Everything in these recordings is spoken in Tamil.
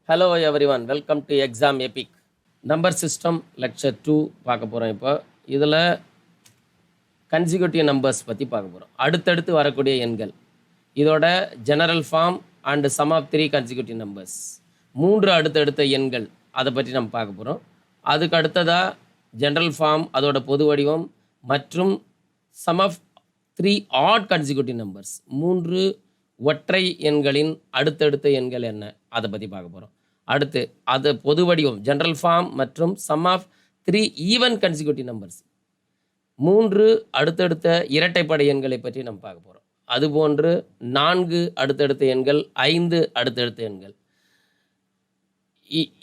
Hello everyone, welcome to exam Epic. Number system lecture 2 பார்க்க போகிறோம். இப்போ இதில் கன்சிக்யூட்டிவ் நம்பர்ஸ் பற்றி பார்க்க போகிறோம். அடுத்தடுத்து வரக்கூடிய எண்கள், இதோட general form and sum of 3 consecutive numbers, 3 அடுத்தடுத்த எண்கள், அதை பற்றி நம்ம பார்க்க போகிறோம். அதுக்கு அடுத்ததாக ஜெனரல் ஃபார்ம், அதோட பொது வடிவம் மற்றும் sum of 3 odd consecutive numbers, 3 ஒற்றை எண்களின் அடுத்தடுத்த எண்கள் என்ன, அதை பற்றி பார்க்க போகிறோம். அடுத்து அது பொது வடிவம் ஜெனரல் ஃபார்ம் மற்றும் sum of 3 even consecutive numbers, 3 அடுத்தடுத்த இரட்டைப்படை எண்களை பற்றி நம்ம பார்க்க போகிறோம். அதுபோன்று 4 அடுத்தடுத்த எண்கள், 5 அடுத்தடுத்த எண்கள்.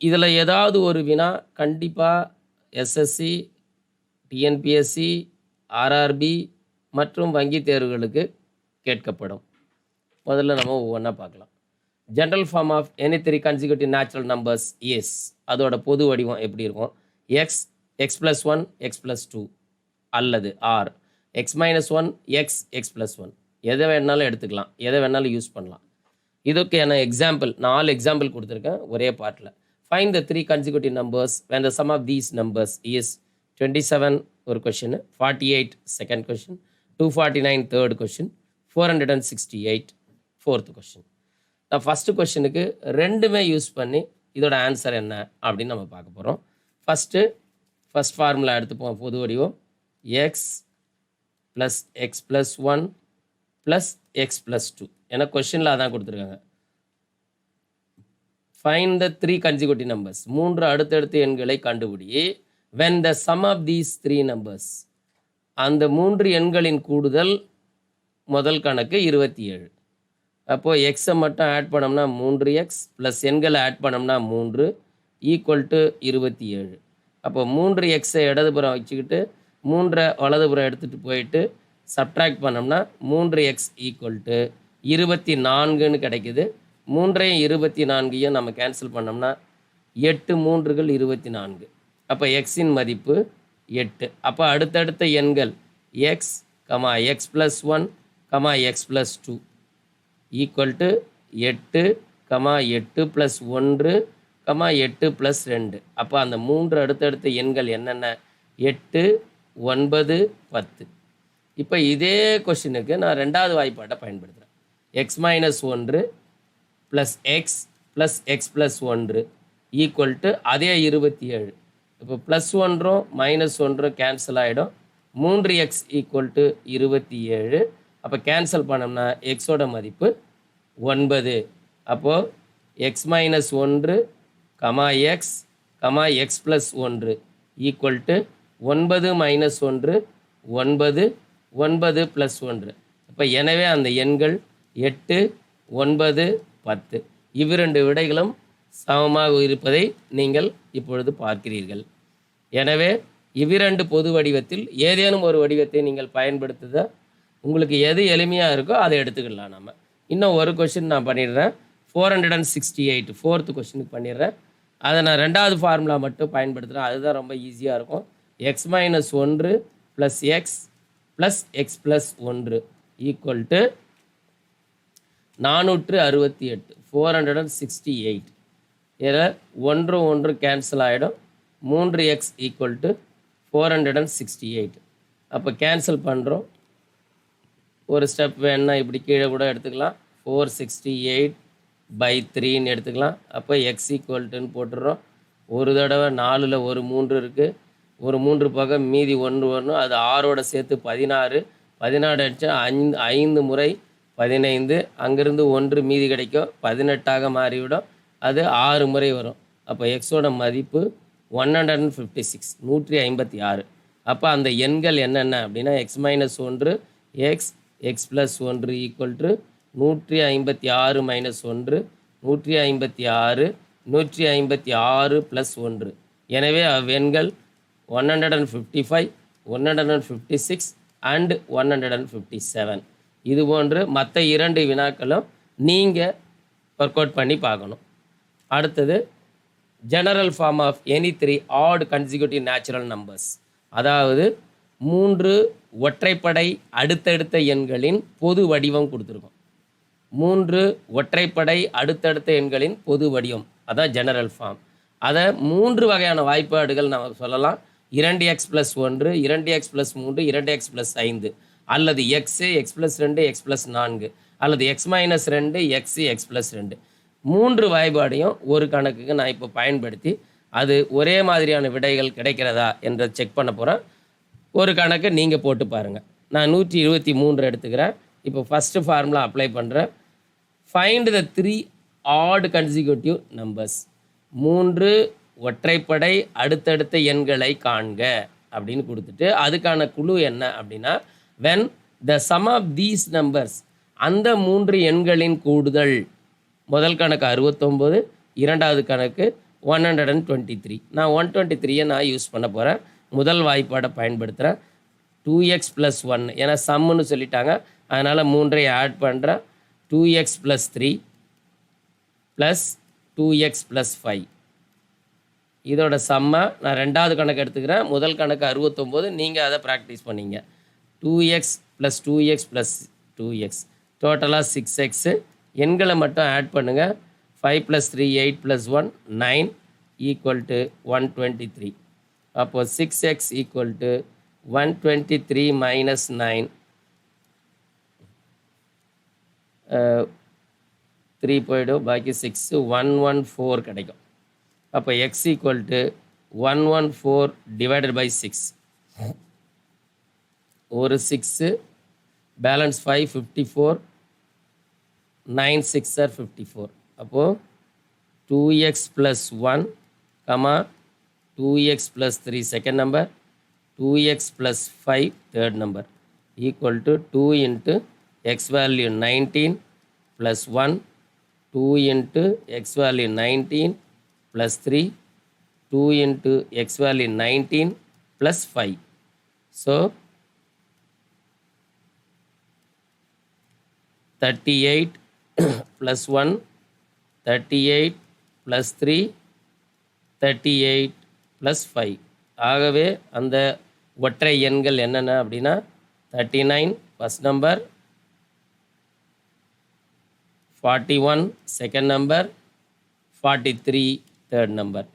இதில் ஏதாவது ஒரு வினா கண்டிப்பாக எஸ்எஸ்சி, டிஎன்பிஎஸ்சி, ஆர்ஆர்பி மற்றும் வங்கி தேர்வுகளுக்கு கேட்கப்படும். முதல்ல நம்ம ஒவ்வொன்றா பார்க்கலாம். General form of any 3 consecutive natural numbers is, அதோட பொது வடிவம் எப்படி இருக்கும்? X, x plus 1, x plus 2, அல்லது or x minus 1, x, x plus 1. எதை வேணாலும் எடுத்துக்கலாம், எதை வேணாலும் யூஸ் பண்ணலாம். இதுக்கான எக்ஸாம்பிள் 4 எக்ஸாம்பிள் கொடுத்துருக்கேன் ஒரே பார்ட்டில். Find the 3 consecutive numbers when the sum of these numbers is 27 ஒரு question, 48 second question, 249 third question, 468 fourth question. நான் ஃபஸ்ட்டு கொஷினுக்கு ரெண்டுமே யூஸ் பண்ணி இதோட ஆன்சர் என்ன அப்படின்னு நம்ம பார்க்க போகிறோம். ஃபஸ்ட் ஃபார்முலா எடுத்துப்போம். பொது வடிவம் X plus X plus 1 plus X plus 2. ஏன்னா கொஷினில் அதான் கொடுத்துருக்காங்க. ஃபைண்ட் த 3 கன்சிக்யூட்டிவ் நம்பர்ஸ், 3 அடுத்தடுத்த எண்களை கண்டுபிடி. when the sum of these 3 numbers, அந்த 3 எண்களின் கூடுதல் முதல் கணக்கு 27. அப்போது எக்ஸை மட்டும் ஆட் பண்ணோம்னா 3x ப்ளஸ் எண்களை ஆட் பண்ணோம்னா 3 ஈக்குவல் டு 27. அப்போ 3xஐ இடதுபுறம் வச்சுக்கிட்டு 3 வலதுபுறம் எடுத்துகிட்டு போயிட்டு சப்ட்ராக்ட் பண்ணோம்னா 3x ஈக்குவல் டு 24ன்னு கிடைக்குது. 3ஐயும் 24ஐயும் நம்ம கேன்சல் பண்ணோம்னா 8 3கள் 24. அப்போ எக்ஸின் மதிப்பு 8. அப்போ அடுத்தடுத்த எண்கள் X, x plus 1, x plus 2 equal to 8, 8 plus 1, 8 plus 2. அப்போ அந்த 3 அடுத்தடுத்த எண்கள் என்னென்ன? 8, 9, 10. இப்போ இதே கொஷினுக்கு நான் ரெண்டாவது வாய்ப்பாட்டை பயன்படுத்துகிறேன். X minus 1 plus X plus 1 equal to அதே 27. இப்போ ப்ளஸ் 1 மைனஸ் 1 கேன்சல் ஆகிடும். 3x equal to 27. அப்போ கேன்சல் பண்ணோம்னா எக்ஸோட மதிப்பு 9. அப்போது X minus 1, x, x plus 1 equal to 9 minus 1, 9, 9 plus 1. அப்போ எனவே அந்த எண்கள் 8, 9, 10 இவ்விரண்டு விடைகளும் சமமாக இருப்பதை நீங்கள் இப்பொழுது பார்க்கிறீர்கள். எனவே இவ்விரண்டு பொது வடிவத்தில் ஏதேனும் ஒரு வடிவத்தை நீங்கள் பயன்படுத்துத உங்களுக்கு எது எளிமையாக இருக்கோ அதை எடுத்துக்கலாம். நம்ம இன்னும் ஒரு கொஷின் நான் பண்ணிடுறேன். 468 ஃபோர்த்து கொஷினுக்கு பண்ணிடுறேன். அதை நான் ரெண்டாவது ஃபார்முலா மட்டும் பயன்படுத்துகிறேன். அதுதான் ரொம்ப ஈஸியாக இருக்கும். X minus 1 plus X plus 1 equal to 468, 468. இதில் 1 1 கேன்சல் ஆகிடும். 3x equal to 468. அப்போ கேன்சல் பண்ணுறோம். ஒரு ஸ்டெப் வேணுன்னா இப்படி கீழே கூட எடுத்துக்கலாம். 468/3ன்னு எடுத்துக்கலாம். அப்போ எக்ஸ் ஈக்குவல்ட்டுன்னு போட்டுடுறோம். ஒரு தடவை 4ல் ஒரு 3 இருக்குது. ஒரு 3 பக்கம் மீதி 1 வரணும். அது 6ஓட சேர்த்து 16. 16 அடித்தா 5 முறை 15. அங்கேருந்து 1 மீதி கிடைக்கும், 18ஆக மாறிவிடும். அது 6 முறை வரும். அப்போ எக்ஸோட மதிப்பு 156, 156. அப்போ அந்த எண்கள் என்னென்ன அப்படின்னா X minus 1 x, x plus 1 equal to 156 minus 1, 156, 156 plus 1. எனவே அவ்வெண்கள் 155, 156 அண்ட் 157. இதுபோன்று மற்ற 2 வினாக்களும் நீங்கள் ஒர்க் அவுட் பண்ணி பார்க்கணும். அடுத்தது general form of any 3 odd consecutive natural numbers, அதாவது 3 ஒற்றைப்படை அடுத்தடுத்த எண்களின் பொது வடிவம் கொடுத்துருக்கோம். 3 ஒற்றைப்படை அடுத்தடுத்த எண்களின் பொது வடிவம், அதான் ஜெனரல் ஃபார்ம். அதை 3 வகையான வாய்ப்பாடுகள் நம்ம சொல்லலாம். 2x + 1, 2x + 3, 2x + 5, அல்லது x, x + 2, x + 4, அல்லது x - 2, x, x + 2. 3 வாய்ப்பாடையும் ஒரு கணக்குக்கு நான் இப்போ பயன்படுத்தி அது ஒரே மாதிரியான விடைகள் கிடைக்கிறதா என்ற செக் பண்ண போகிறேன். ஒரு கணக்கு நீங்கள் போட்டு பாருங்கள். நான் 123 எடுத்துக்கிறேன். இப்போ ஃபஸ்ட்டு ஃபார்முலா அப்ளை பண்ணுறேன். Find the 3 odd consecutive numbers. 3 ஒற்றைப்படை அடுத்தடுத்த எண்களை காண்க அப்படின்னு கொடுத்துட்டு அதுக்கான குழு என்ன அப்படின்னா, when the sum of these numbers, அந்த 3 எண்களின் கூடுதல். முதல் கணக்கு 69, இரண்டாவது கணக்கு 123. நான் 123 நான் யூஸ் பண்ண போகிறேன். முதல் வாய்ப்பாடை பயன்படுத்துகிறேன். 2x + 1, ஏன்னா சம்முன்னு சொல்லிட்டாங்க, அதனால் 3ஐ ஆட் பண்ணுறேன். 2x + 3 plus 2x + 5. இதோட சம்மா நான் ரெண்டாவது கணக்கு எடுத்துக்கிறேன். முதல் கணக்கு 69, நீங்கள் அதை ப்ராக்டிஸ் பண்ணிங்க. 2x + 2x + 2x டோட்டலாக 6x. எண்களை மட்டும் ஆட் பண்ணுங்கள். 5 + 3 8 + 1 9 = 123. அப்போது 6x = 123 - 9, 3 போய்டும், பாக்கி 6, 114 கிடைக்கும். அப்போ x = 114 / 6. ஒரு 6, பேலன்ஸ் 5, 54, 9 6 are 54. அப்போது 2x + 1, 2x + 3 second number, 2x + 5 third number, equal to 2 × x value 19 + 1, 2 × x value 19 + 3, 2 × x value 19 + 5. So 38 + 1, 38 + 3, 38 + 5. ஆகவே அந்த ஒற்றை எண்கள் என்னென்ன அப்படின்னா 39 first number, 41 second number, 43 third number.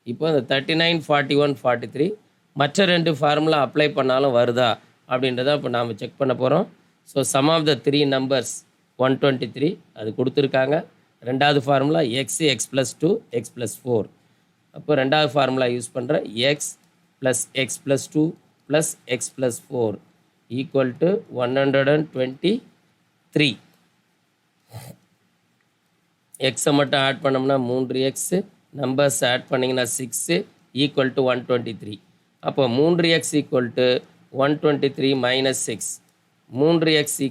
இப்போ இந்த 39, 41, 43 மற்ற 2 ஃபார்முலா அப்ளை பண்ணாலும் வருதா அப்படின்றத இப்போ நாம் செக் பண்ண போகிறோம். So sum of the 3 numbers 123 அது கொடுத்துருக்காங்க. ரெண்டாவது ஃபார்முலா x, x + 2, x + 4. அப்போ ரெண்டாவது ஃபார்முலா யூஸ் பண்ணுற x + x + 2 + x + 4 = 123. எக்ஸை மட்டும் ஆட் பண்ணோம்னா 3x, நம்பர்ஸ் ஆட் பண்ணிங்கன்னா 6 = 123. அப்போ 3x = 123 - 6, 3x =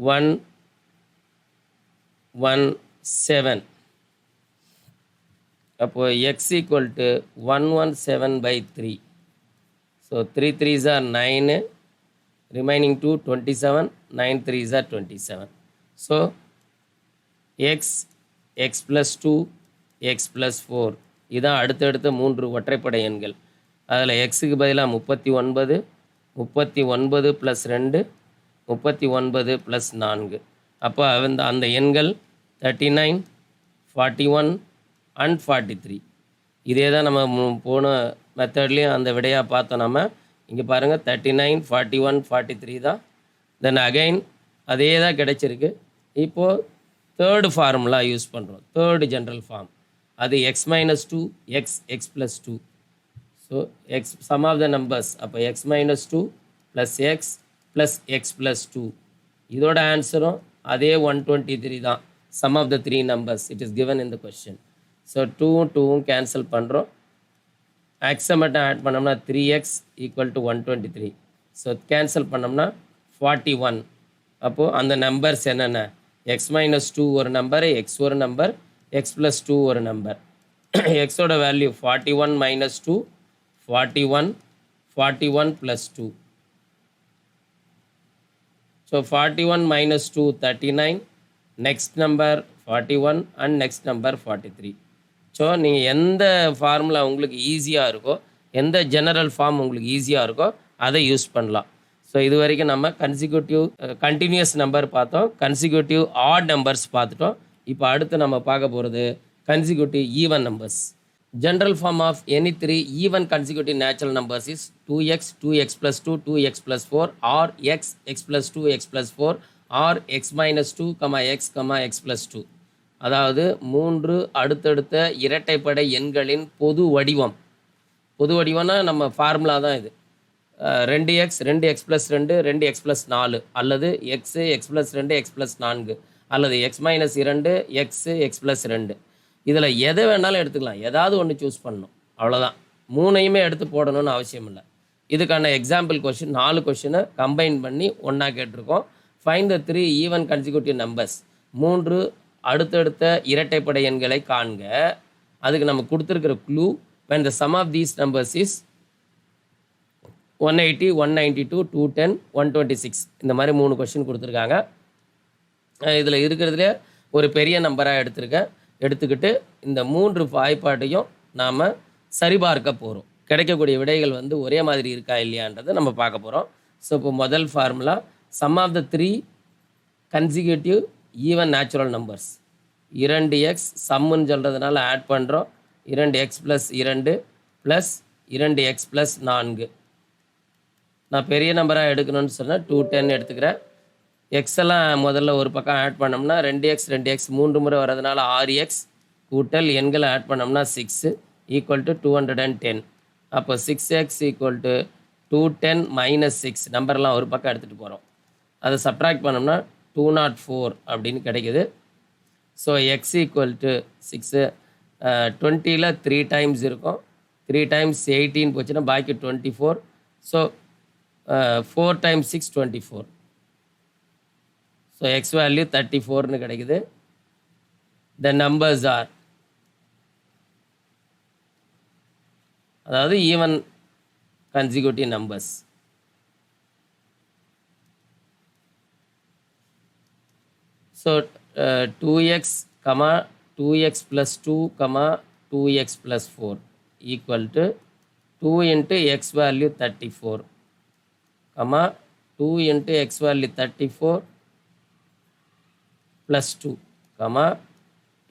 117. அப்போது x = 117/3. So 3 3s are 9, remaining 2 27, 9 3s are 27. So x, x + 2, x + 4 இதான் அடுத்தடுத்த 3 ஒற்றைப்படை எண்கள். அதில் எக்ஸுக்கு பதிலாக 39, 39 + 2, 39 + 4. அப்போ அந்த எண்கள் 39, 41 and 43. இதே தான் நம்ம போன மெத்தட்லேயும் அந்த விடையாக பார்த்தோம். நம்ம இங்கே பாருங்கள் 39, 41, 43 தான். தென் அகைன் அதே தான் கிடைச்சிருக்கு. இப்போது தேர்டு ஃபார்முலா யூஸ் பண்ணுறோம், தேர்டு ஜென்ரல் ஃபார்ம். அது x - 2, x, x + 2. So x sum of the numbers. அப்போ x - 2 + x + x + 2. இதோட ஆன்சரும் அதே 123 தான். Sum of the 3 numbers it is given in the question. So 2ம் 2ம் கேன்சல் பண்ணுறோம். எக்ஸை மட்டும் ஆட் பண்ணோம்னா 3x = 123. ஸோ கேன்சல் பண்ணோம்னா 41. அப்போது அந்த நம்பர்ஸ் என்னென்ன, x - 2 ஒரு நம்பர், x ஒரு நம்பர், x + 2 ஒரு நம்பர். எக்ஸோட value 41 - 2, 41, 41 + 2. So 41 - 2 39, next number 41 and next number 43. So நீங்கள் எந்த ஃபார்முலா உங்களுக்கு ஈஸியாக இருக்கோ, எந்த ஜெனரல் ஃபார்ம் உங்களுக்கு ஈஸியாக இருக்கோ அதை யூஸ் பண்ணலாம். ஸோ இது வரைக்கும் நம்ம கண்டினியூஸ் நம்பர் பார்த்தோம், கன்சிக்யூட்டிவ் ஆட் நம்பர்ஸ் பார்த்துட்டோம். இப்போ அடுத்து நம்ம பார்க்க போகிறது consecutive even numbers. General form of any three even consecutive natural numbers is 2x, 2x plus 2, 2x plus 4 or x plus 2, x plus 4 or x minus 2, x, x plus 2. அதாவது 3 அடுத்தடுத்த இரட்டைப்படை எண்களின் பொது வடிவம்னா நம்ம ஃபார்முலா தான் இது. 2x, 2x plus 2, 2x plus 4 அல்லது x plus 2, x plus 4 அல்லது x minus 2, x plus 2. இதில் எதை வேணாலும் எடுத்துக்கலாம், ஏதாவது ஒன்று சூஸ் பண்ணணும், அவ்வளோதான். 3ஐயுமே எடுத்து போடணும்னு அவசியம் இல்லை. இதுக்கான எக்ஸாம்பிள் கொஷின் 4 கொஷினை கம்பைன் பண்ணி ஒன்றா கேட்டிருக்கோம். Find the 3 even consecutive numbers. 3 அடுத்தடுத்த இரட்டைப்படை எண்களை காண்க. அதுக்கு நம்ம கொடுத்துருக்கிற clue when the sum of these numbers is 180, 192, 210, 126. இந்த மாதிரி 3 கொஷின் கொடுத்துருக்காங்க. இதில் இருக்கிறதுலே ஒரு பெரிய நம்பராக எடுத்துக்கிட்டு இந்த 3 வாய்ப்பாட்டையும் நாம் சரிபார்க்க போகிறோம். கிடைக்கக்கூடிய விடைகள் வந்து ஒரே மாதிரி இருக்கா இல்லையான்றதை நம்ம பார்க்க போகிறோம். ஸோ இப்போ முதல் formula, sum of the 3 consecutive even natural numbers. 2x சம்முன்னு சொல்கிறதுனால ஆட் பண்ணுறோம். 2x + 2 plus 2x + 4. நான் பெரிய நம்பராக எடுக்கணும்னு சொன்னால் 210 எடுத்துக்கிறேன். எக்ஸெல்லாம் முதல்ல ஒரு பக்கம் ஆட் பண்ணோம்னா 2x 3 முறை வர்றதுனால 6x கூட்டல் எண்களை ஆட் பண்ணோம்னா 6 = 210. அப்போ 6x = 210 - 6 நம்பர்லாம் ஒரு பக்கம் எடுத்துகிட்டு போகிறோம். அதை சப்ட்ராக்ட் பண்ணோம்னா 204 அப்படின்னு கிடைக்குது. So x = 6. 20ல் 3 டைம்ஸ் இருக்கும். 3 டைம்ஸ் 18 போச்சுன்னா பாக்கி 24. So 4 times 6 24. So X value 34ன்னு கிடைக்குது. த நம்பர்ஸ் ஆர், அதாவது even consecutive numbers. So 2x, 2x plus 2, 2x plus 4 equal to 2 into x value 34, 2 into x value 34 plus 2,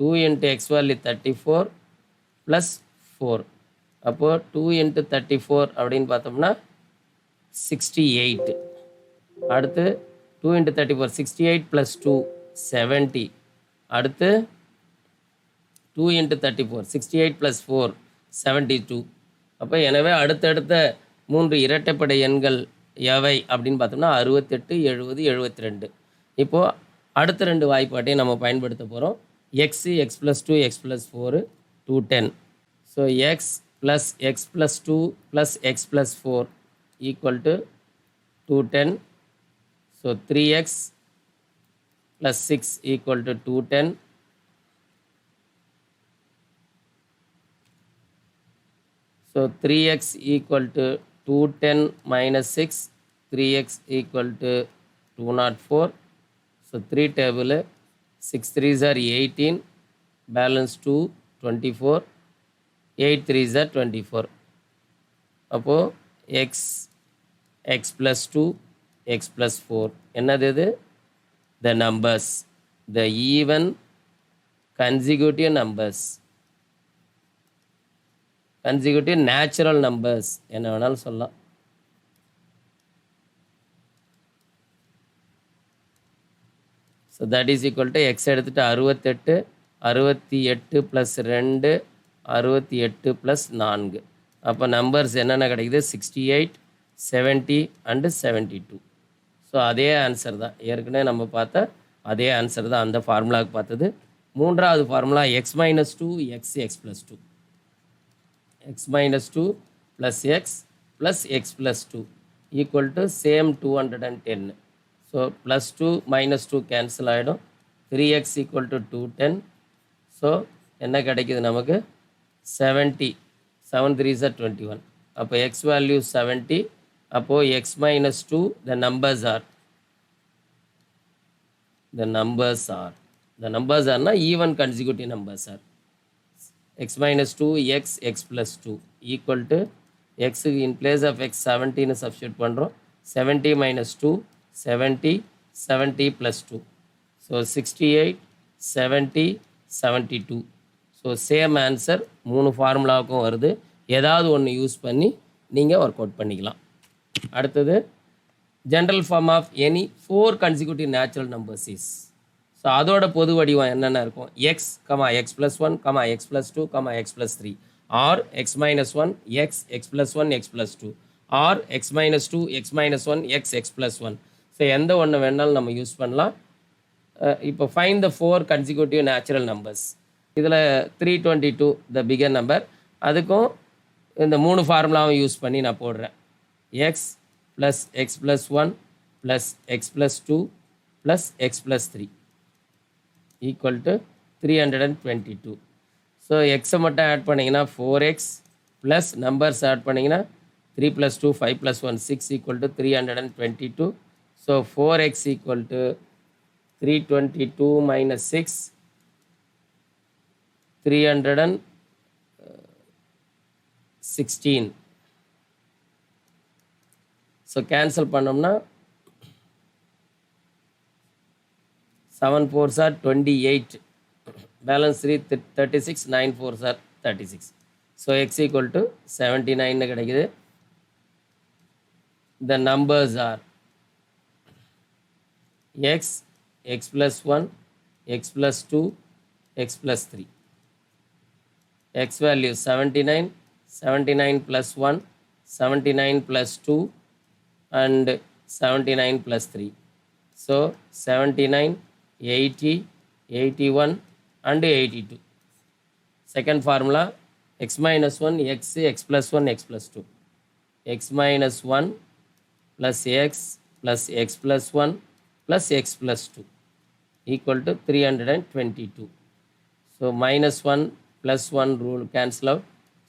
2 into x value 34 plus 4. அப்போ 2 into 34 அப்படின்னு பார்த்தோம்னா 68. அடுத்து 2 into 34 68 plus 2 70. அடுத்து 2 into 34 68 plus 4 72. அப்போ எனவே அடுத்தடுத்த 3 இரட்டைப்படை எண்கள் எவை அப்படின்னு பார்த்தோம்னா 68, 70, 72. இப்போது அடுத்த 2 வாய்ப்பாட்டையும் நம்ம பயன்படுத்த போகிறோம். x plus 2, x plus 4, 210. So x plus x plus 2 plus x plus 4 equal to 210. So 3x plus 6 equal to 210. So 3x equal to 210 minus 6, 3x equal to 204. So 3 table, 6 3s are 18, balance 2 24, 8 3s are 24. அப்போ x plus 2, x plus 4 என்னது இது? The numbers, the even consecutive numbers, consecutive natural numbers என்ன வேணாலும் சொல்லலாம். So that is equal to X எடுத்துகிட்டு 68 + 2 68 + 4. அப்போ நம்பர்ஸ் என்னென்ன கிடைக்குது? 68, 70 அண்டு 72. ஸோ அதே ஆன்சர் தான், ஏற்கனவே நம்ம பார்த்த அதே ஆன்சர் தான் அந்த ஃபார்முலாவுக்கு பார்த்தது. மூன்றாவது formula x - 2 x plus 2, x - 2 plus x plus 2 equal to same 210. So +2 - 2 cancel ஆகிடும். 3x = 210. ஸோ என்ன கிடைக்குது நமக்கு? 70. 7 3s are 21. அப்போ x வேல்யூ 70. அப்போது x - 2 the numbers are even consecutive numbers are x - 2 x plus 2 equal to x in place of x 17 substitute பண்ணுறோம். 70 minus 2, 70, 70 plus 2. So 68, 70, 72. So same answer 3 ஃபார்முலாவுக்கும் வருது. ஏதாவது ஒன்று யூஸ் பண்ணி நீங்கள் ஒர்க் அவுட் பண்ணிக்கலாம். அடுத்தது general form of any 4 consecutive natural numbers is. So அதோட பொது வடிவம் என்னென்ன இருக்கும்? X comma x plus 1 comma x plus 2 comma x plus 3 or x minus 1 x x plus 1 x plus 2 or x minus 2 x minus 1 x x plus 1. So எந்த ஒன்று வேணாலும் நம்ம யூஸ் பண்ணலாம். இப்போ find the 4 consecutive natural numbers. இதில் 322 த பிகர் நம்பர். அதுக்கும் இந்த 3 ஃபார்முலாவும் யூஸ் பண்ணி நான் போடுறேன். X plus X plus 1 plus X plus 2 plus X plus 3 equal to 322. So எக்ஸை மட்டும் ஆட் பண்ணிங்கன்னா 4x ப்ளஸ் நம்பர்ஸ் ஆட் பண்ணிங்கன்னா 3 + 2 5 + 1 6 equal to 322. So 4x equal to 322 minus 6, 316. So cancel பண்ணோம்னா 7 4s are 28, balance 3 36, 9 4s are 36. So X equal to 79 கிடைக்குது. The numbers R X x plus 1 x plus 2 X plus 3. X value 79, 79 plus 1, 79 plus 2 and 79 plus 3. So 79, 80, 81 and 82. Second formula x minus 1 x x plus 1 x plus 2. X minus 1 plus x plus x plus 1 plus x plus 2 equal to 322. So minus 1 plus 1 rule cancel out.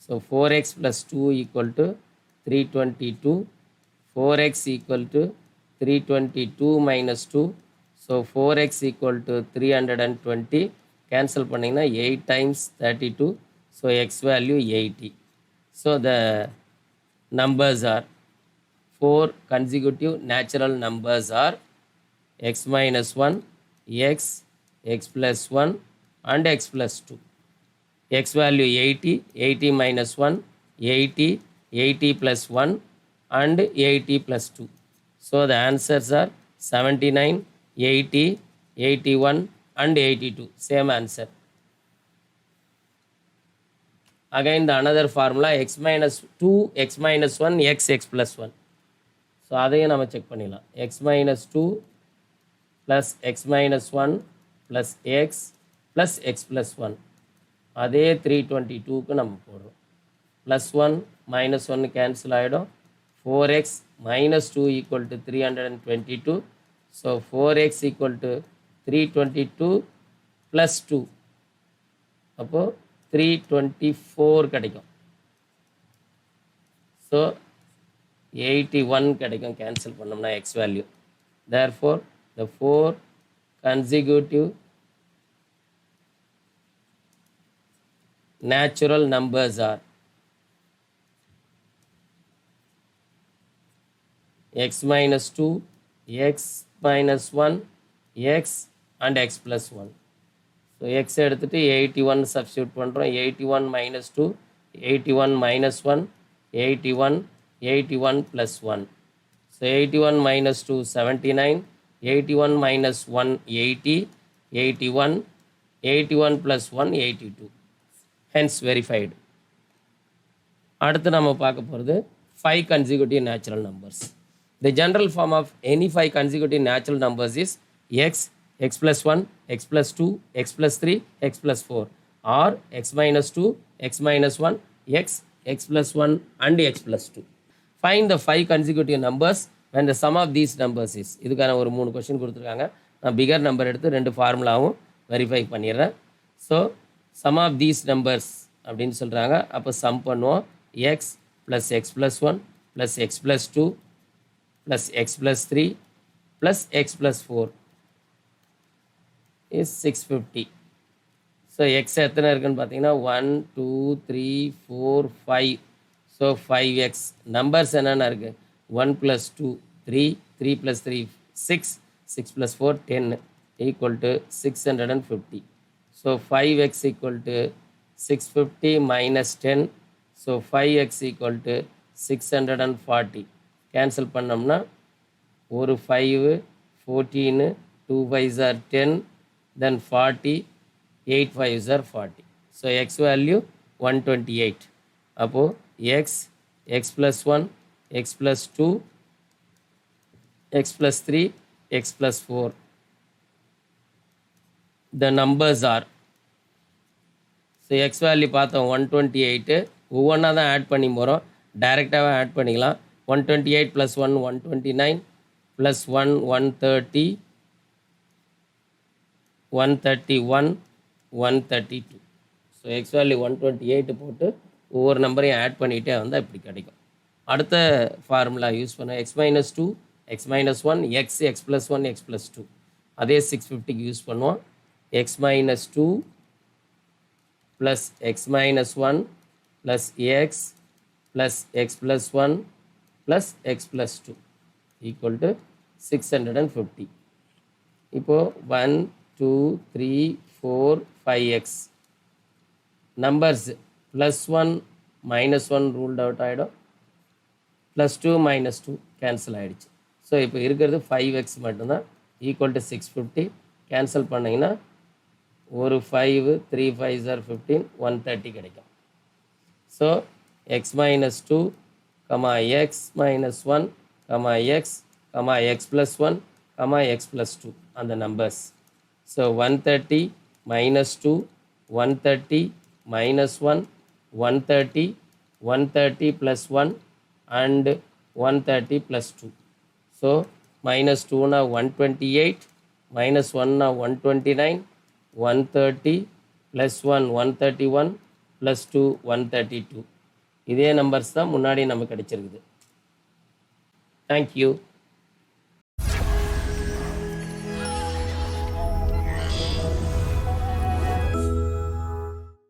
So 4x plus 2 equal to 322. 4x equal to 322 minus 2. So 4x equal to 320. Cancel பண்ணீங்கன்னா 8 times 32. So x value 80. So the numbers are 4 consecutive natural numbers are x minus 1, x, x plus 1 and x plus 2. X value 80, 80 minus 1, 80, 80 plus 1 and 80 plus 2. So the answers are 79, 80, 81 and 82. Same answer. Again the another formula x minus 2, x minus 1, x, x plus 1. So அதையும் நம்ம செக் பண்ணிடலாம். x minus 2 plus x minus 1 plus x plus x plus 1. அதே 322க்கு நம்ம போடுறோம். ப்ளஸ் 1 மைனஸ் 1 கேன்சல் ஆகிடும். 4x minus 2 equal to 322. So 4x equal to 322 plus 2. அப்போது 324 கிடைக்கும். ஸோ 81 கிடைக்கும் கேன்சல் பண்ணோம்னா x value. therefore the 4 consecutive natural numbers are x minus 2, x minus 1, x and x plus 1. So x எடுத்துட்டு 81 substitute பண்ணுறோம். 81 minus 2, 81 minus 1, 81, 81 plus 1. So 81 minus 2, 79, 81 minus 1, 80, 81, 81 plus 1, 82. Hence verified. அடுத்து நம்ம பார்க்க போகிறது 5 consecutive natural numbers. The general form of any 5 consecutive natural numbers is x, x plus 1, x plus 2, x plus 3, x plus 4 or x minus 2, x minus 1, x, x plus 1 and x plus 2. Find the 5 consecutive numbers when the sum of these numbers is. இதுக்கான ஒரு 3 கொஸ்டின் கொடுத்துருக்காங்க. நான் பிகர் நம்பர் எடுத்து 2 ஃபார்முலாவும் வெரிஃபை பண்ணிடுறேன். So sum of these numbers அப்படின்னு சொல்கிறாங்க. அப்போ சம் பண்ணுவோம். x plus x plus 1 plus x plus 2 plus x plus 3 plus x plus 4 is 650. So X எத்தனை இருக்குன்னு பார்த்தீங்கன்னா 1 2 3 4 5. So 5x. நம்பர்ஸ் என்னென்ன இருக்குது? 1 plus 2 3, 3 plus 3, 6, 6 plus 4, 10 equal to 650. So 5x equal to 650 minus 10. So 5x equal to 640. Cancel பண்ணோம்னா ஒரு 5, 14, 2 5s are 10, then 40, 8 5s are 40. So x value 128. அப்போ x plus 1, x plus 2, x plus 3, x plus 4. The numbers are, so X value பார்த்தோம் 128. ஒவ்வொன்றா தான் ஆட் பண்ணி போகிறோம், டைரெக்டாகவே ஆட் பண்ணிக்கலாம். 128 + 1 129 + 1 130 131 132. ஸோ எக்ஸ் வேல்யூ 128 போட்டு ஒவ்வொரு நம்பரையும் ஆட் பண்ணிகிட்டே வந்தால் இப்படி கிடைக்கும். அடுத்த ஃபார்முலா யூஸ் பண்ண x - 2, x - 1, x + 1, x + 2. அதே 650க்கு யூஸ் பண்ணுவோம். x - 2 plus x minus 1 plus x plus x plus 1 plus x plus 2 equal to 650. இப்போ 1 2 3 4 5x numbers plus 1 minus 1 ruled out ஆகிடும், plus 2 minus 2 கேன்சல் ஆகிடுச்சு. ஸோ இப்போ இருக்கிறது 5x மட்டும்தான், ஈக்குவல் டு 650. கேன்சல் பண்ணிங்கன்னா ஒரு 5, 3 5s are 15, 130 கிடைக்கும். So x minus 2, x minus 1, x, x plus 1, x plus 2 அந்த numbers. So 130 minus 2, 130 minus 1, 130, 130 plus 1 and 130 plus 2. So minus 2 128, minus 1 129, 130 plus 1 131 plus 2 132. இதே நம்பர்ஸ் தான் முன்னாடி நமக்கு கிடைச்சிருக்குது. தேங்க்யூ.